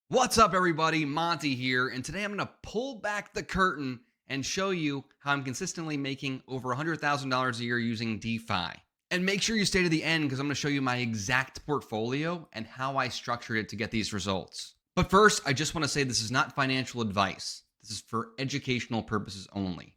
What's up, everybody? Monty here, and today I'm going to pull back the curtain and show you how I'm consistently making over $100,000 a year using DeFi. And make sure you stay to the end because I'm going to show you my exact portfolio and how I structured it to get these results. But first, I just want to say this is not financial advice. This is for educational purposes only.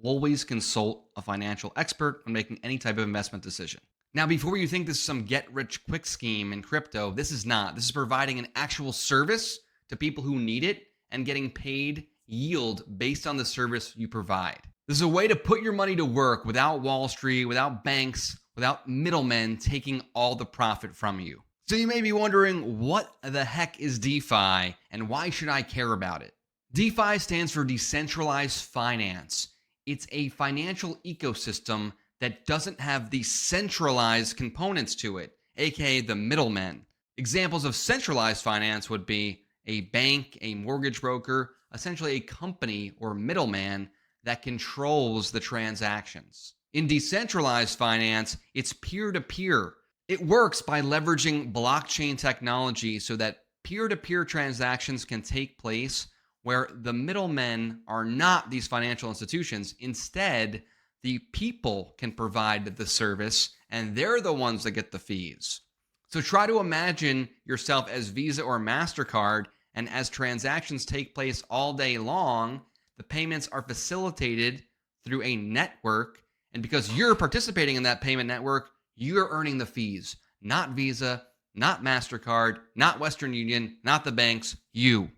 Always consult a financial expert when making any type of investment decision. Now, before you think this is some get-rich-quick scheme in crypto, this is not. This is providing an actual service to people who need it and getting paid yield based on the service you provide. This is a way to put your money to work without Wall Street, without banks, without middlemen taking all the profit from you. So you may be wondering, what the heck is DeFi and why should I care about it? DeFi stands for decentralized finance. It's a financial ecosystem that doesn't have the centralized components to it, aka the middlemen. Examples of centralized finance would be a bank, a mortgage broker, essentially a company or middleman that controls the transactions. In decentralized finance, it's peer-to-peer. It works by leveraging blockchain technology so that peer-to-peer transactions can take place where the middlemen are not these financial institutions. Instead, the people can provide the service, and they're the ones that get the fees. So try to imagine yourself as Visa or MasterCard, and as transactions take place all day long, the payments are facilitated through a network, and because you're participating in that payment network, you're earning the fees. Not Visa, not MasterCard, not Western Union, not the banks, you.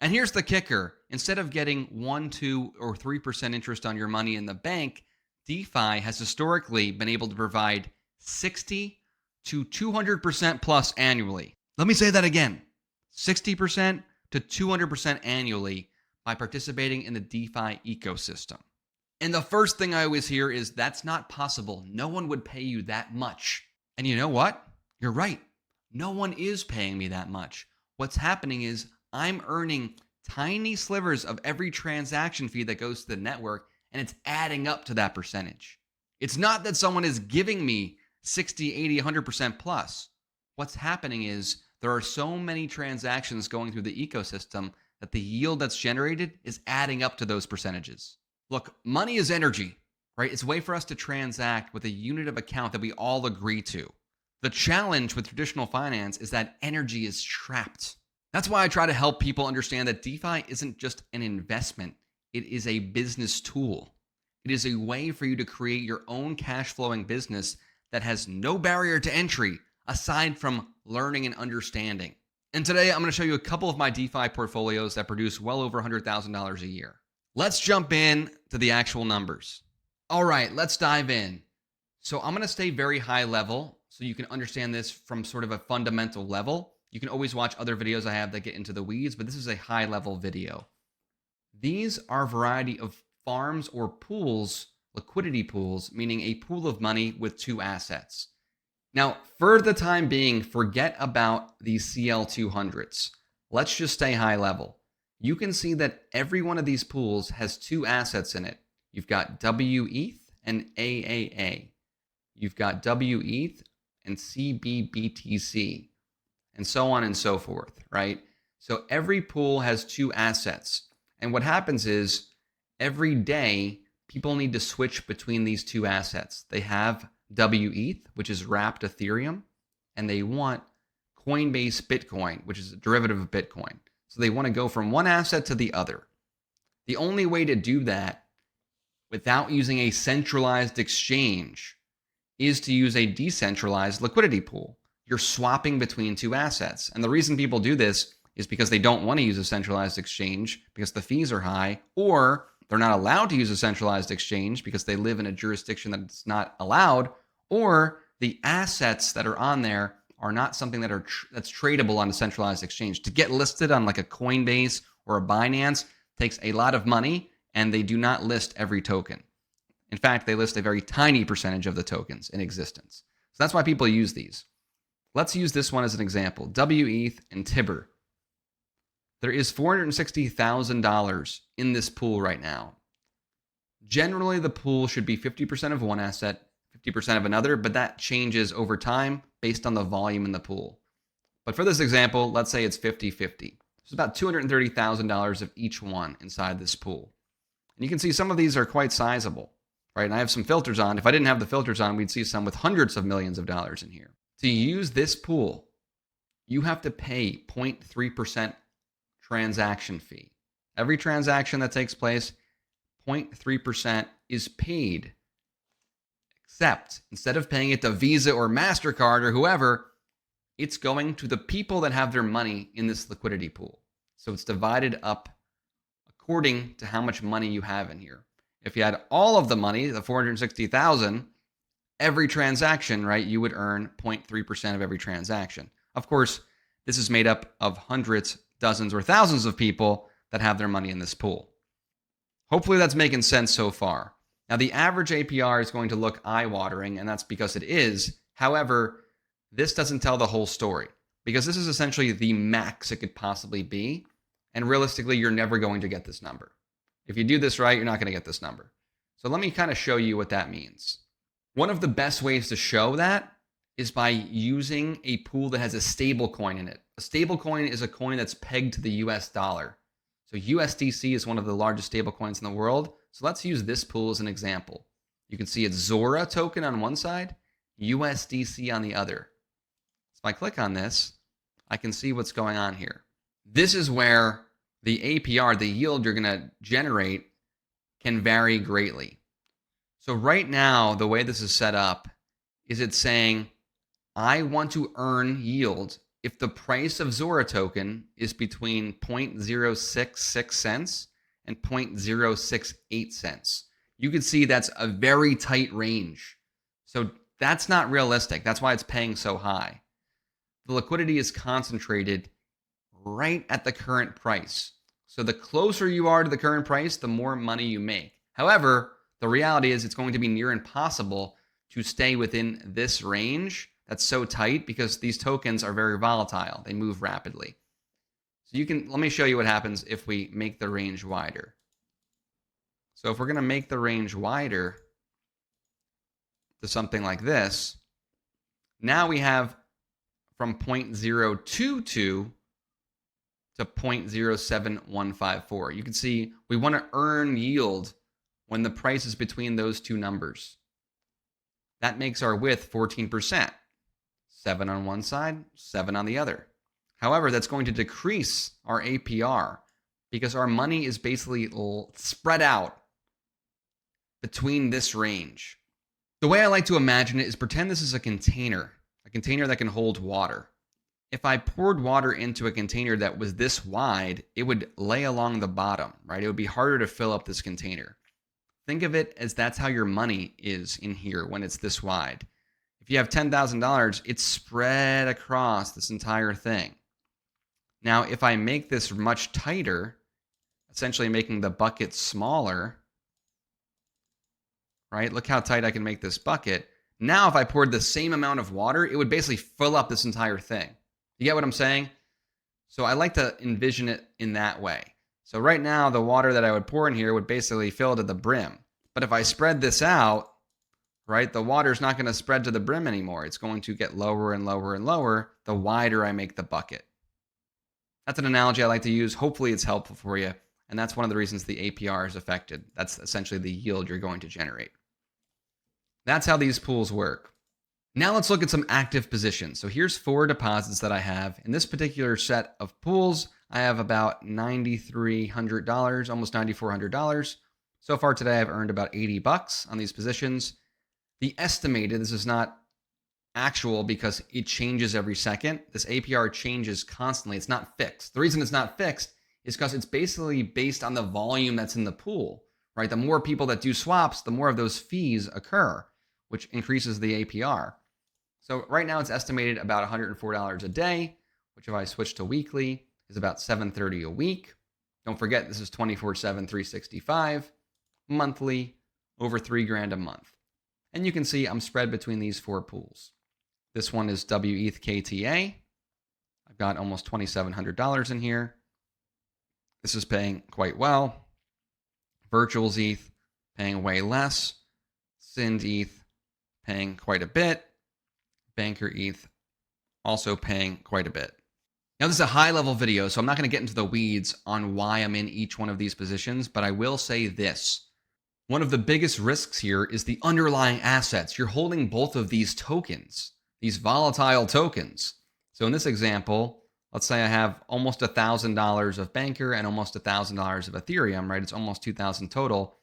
And here's the kicker. Instead of getting 1, 2, or 3% interest on your money in the bank, DeFi has historically been able to provide 60 to 200% plus annually. Let me say that again, 60% to 200% annually by participating in the DeFi ecosystem. And the first thing I always hear is that's not possible. No one would pay you that much. And you know what? You're right. No one is paying me that much. What's happening is I'm earning tiny slivers of every transaction fee that goes to the network, and it's adding up to that percentage. It's not that someone is giving me 60, 80, 100% plus. What's happening is there are so many transactions going through the ecosystem that the yield that's generated is adding up to those percentages. Look, money is energy, right? It's a way for us to transact with a unit of account that we all agree to. The challenge with traditional finance is that energy is trapped. That's why I try to help people understand that DeFi isn't just an investment. It is a business tool. It is a way for you to create your own cash flowing business that has no barrier to entry aside from learning and understanding. And today I'm going to show you a couple of my DeFi portfolios that produce well over $100,000 a year. Let's jump in to the actual numbers. All right, let's dive in. So I'm going to stay very high level so you can understand this from sort of a fundamental level. You can always watch other videos I have that get into the weeds, but this is a high level video. These are a variety of farms or pools, liquidity pools, meaning a pool of money with two assets. Now, for the time being, forget about these CL200s. Let's just stay high level. You can see that every one of these pools has two assets in it. You've got WETH and AAA. You've got WETH and CBBTC, and so on and so forth, right? So every pool has two assets. And what happens is every day, people need to switch between these two assets. They have WETH, which is wrapped Ethereum, and they want Coinbase Bitcoin, which is a derivative of Bitcoin. So they want to go from one asset to the other. The only way to do that without using a centralized exchange is to use a decentralized liquidity pool. You're swapping between two assets. And the reason people do this is because they don't want to use a centralized exchange because the fees are high, or they're not allowed to use a centralized exchange because they live in a jurisdiction that's not allowed, or the assets that are on there are not something that's tradable on a centralized exchange. To get listed on like a Coinbase or a Binance takes a lot of money, and they do not list every token. In fact, they list a very tiny percentage of the tokens in existence. So that's why people use these. Let's use this one as an example, WETH and Tibber. There is $460,000 in this pool right now. Generally, the pool should be 50% of one asset, 50% of another, but that changes over time based on the volume in the pool. But for this example, let's say it's 50-50. There's about $230,000 of each one inside this pool. And you can see some of these are quite sizable, right? And I have some filters on. If I didn't have the filters on, we'd see some with hundreds of millions of dollars in here. To use this pool, you have to pay 0.3% transaction fee. Every transaction that takes place, 0.3% is paid. Except instead of paying it to Visa or MasterCard or whoever, it's going to the people that have their money in this liquidity pool. So it's divided up according to how much money you have in here. If you had all of the money, the 460,000, every transaction, right, you would earn 0.3% of every transaction. Of course, this is made up of hundreds, dozens, or thousands of people that have their money in this pool. Hopefully that's making sense so far. Now, the average APR is going to look eye-watering, and that's because it is. However, this doesn't tell the whole story because this is essentially the max it could possibly be. And realistically, you're never going to get this number. If you do this right, you're not going to get this number. So let me kind of show you what that means. One of the best ways to show that is by using a pool that has a stable coin in it. A stable coin is a coin that's pegged to the US dollar. So USDC is one of the largest stable coins in the world. So let's use this pool as an example. You can see it's Zora token on one side, USDC on the other. So if I click on this, I can see what's going on here. This is where the APR, the yield you're going to generate, can vary greatly. So right now, the way this is set up is it's saying, I want to earn yield if the price of Zora token is between 0.066 cents and 0.068 cents. You can see that's a very tight range. So that's not realistic. That's why it's paying so high. The liquidity is concentrated right at the current price. So the closer you are to the current price, the more money you make. However, the reality is it's going to be near impossible to stay within this range that's so tight because these tokens are very volatile. They move rapidly. So let me show you what happens if we make the range wider. So if we're going to make the range wider to something like this, now we have from 0.022 to 0.07154. You can see we want to earn yield when the price is between those two numbers. That makes our width 14%. 7 on one side, 7 on the other. However, that's going to decrease our APR because our money is basically spread out between this range. The way I like to imagine it is pretend this is a container that can hold water. If I poured water into a container that was this wide, it would lay along the bottom, right? It would be harder to fill up this container. Think of it as that's how your money is in here when it's this wide. If you have $10,000, it's spread across this entire thing. Now, if I make this much tighter, essentially making the bucket smaller, right? Look how tight I can make this bucket. Now, if I poured the same amount of water, it would basically fill up this entire thing. You get what I'm saying? So I like to envision it in that way. So right now, the water that I would pour in here would basically fill to the brim. But if I spread this out, right, the water's not going to spread to the brim anymore. It's going to get lower and lower and lower the wider I make the bucket. That's an analogy I like to use. Hopefully it's helpful for you. And that's one of the reasons the APR is affected. That's essentially the yield you're going to generate. That's how these pools work. Now let's look at some active positions. So here's 4 deposits that I have. In this particular set of pools, I have about $9,300, almost $9,400. So far today, I've earned about $80 on these positions. The estimated, this is not actual because it changes every second. This APR changes constantly. It's not fixed. The reason it's not fixed is because it's basically based on the volume that's in the pool, right? The more people that do swaps, the more of those fees occur, which increases the APR. So right now it's estimated about $104 a day, which if I switch to weekly is about $730 a week. Don't forget, this is 24/7, 365, monthly, over $3,000 a month. And you can see I'm spread between these 4 pools. This one is WETH KTA. I've got almost $2,700 in here. This is paying quite well. Virtual ETH paying way less. Sind ETH paying quite a bit. Banker ETH also paying quite a bit. Now, this is a high level video, so I'm not going to get into the weeds on why I'm in each one of these positions, but I will say this. One of the biggest risks here is the underlying assets. You're holding both of these tokens, these volatile tokens. So in this example, let's say I have almost $1,000 of Banker and almost $1,000 of Ethereum, right? It's almost 2,000 total.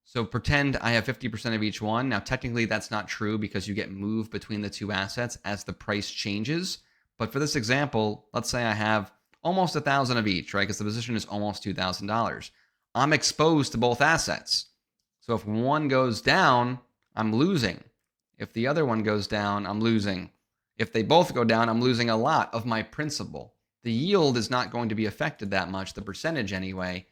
So pretend I have 50% of each one. Now, technically that's not true because you get moved between the two assets as the price changes. But for this example, let's say I have almost 1,000 of each, right? Because the position is almost $2,000. I'm exposed to both assets. So if one goes down, I'm losing. If the other one goes down, I'm losing. If they both go down, I'm losing a lot of my principal. The yield is not going to be affected that much, the percentage anyway.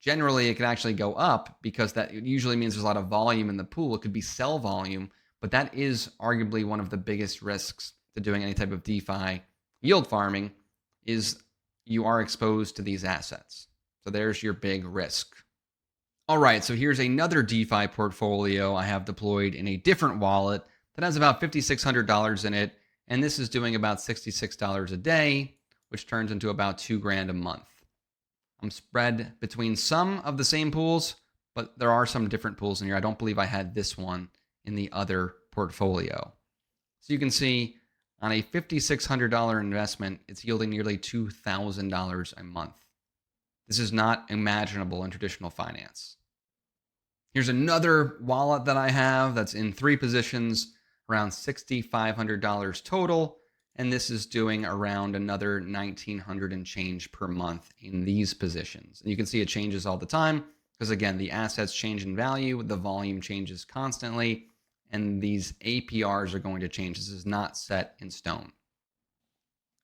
Generally, it can actually go up because that usually means there's a lot of volume in the pool. It could be sell volume, but that is arguably one of the biggest risks to doing any type of DeFi yield farming is you are exposed to these assets. So there's your big risk. All right, so here's another DeFi portfolio I have deployed in a different wallet that has about $5,600 in it. And this is doing about $66 a day, which turns into about $2,000 a month. I'm spread between some of the same pools, but there are some different pools in here. I don't believe I had this one in the other portfolio. So you can see on a $5,600 investment, it's yielding nearly $2,000 a month. This is not imaginable in traditional finance. Here's another wallet that I have that's in 3 positions, around $6,500 total. And this is doing around another $1,900 and change per month in these positions. And you can see it changes all the time because, again, the assets change in value, the volume changes constantly, and these APRs are going to change. This is not set in stone.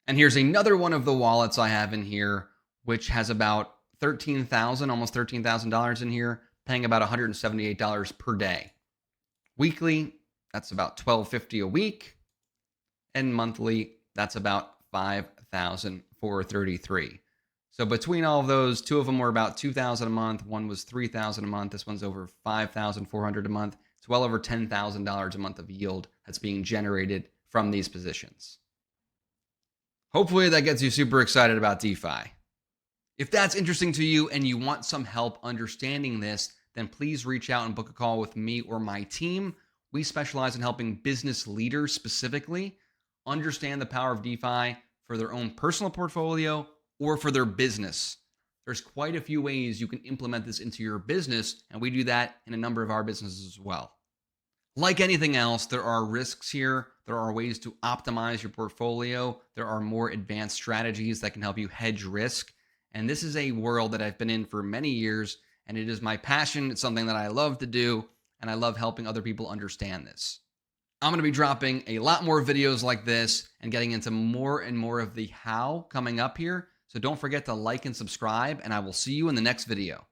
And here's another one of the wallets I have in here, which has about $13,000, almost $13,000 in here, paying about $178 per day. Weekly, that's about $1,250 a week. And monthly, that's about $5,433. So between all of those, 2 of them were about $2,000 a month. One was $3,000 a month. This one's over $5,400 a month. It's well over $10,000 a month of yield that's being generated from these positions. Hopefully that gets you super excited about DeFi. If that's interesting to you and you want some help understanding this, then please reach out and book a call with me or my team. We specialize in helping business leaders specifically understand the power of DeFi for their own personal portfolio or for their business. There's quite a few ways you can implement this into your business, and we do that in a number of our businesses as well. Like anything else, there are risks here. There are ways to optimize your portfolio. There are more advanced strategies that can help you hedge risk. And this is a world that I've been in for many years, and it is my passion. It's something that I love to do, and I love helping other people understand this. I'm going to be dropping a lot more videos like this and getting into more and more of the how coming up here. So don't forget to like and subscribe, and I will see you in the next video.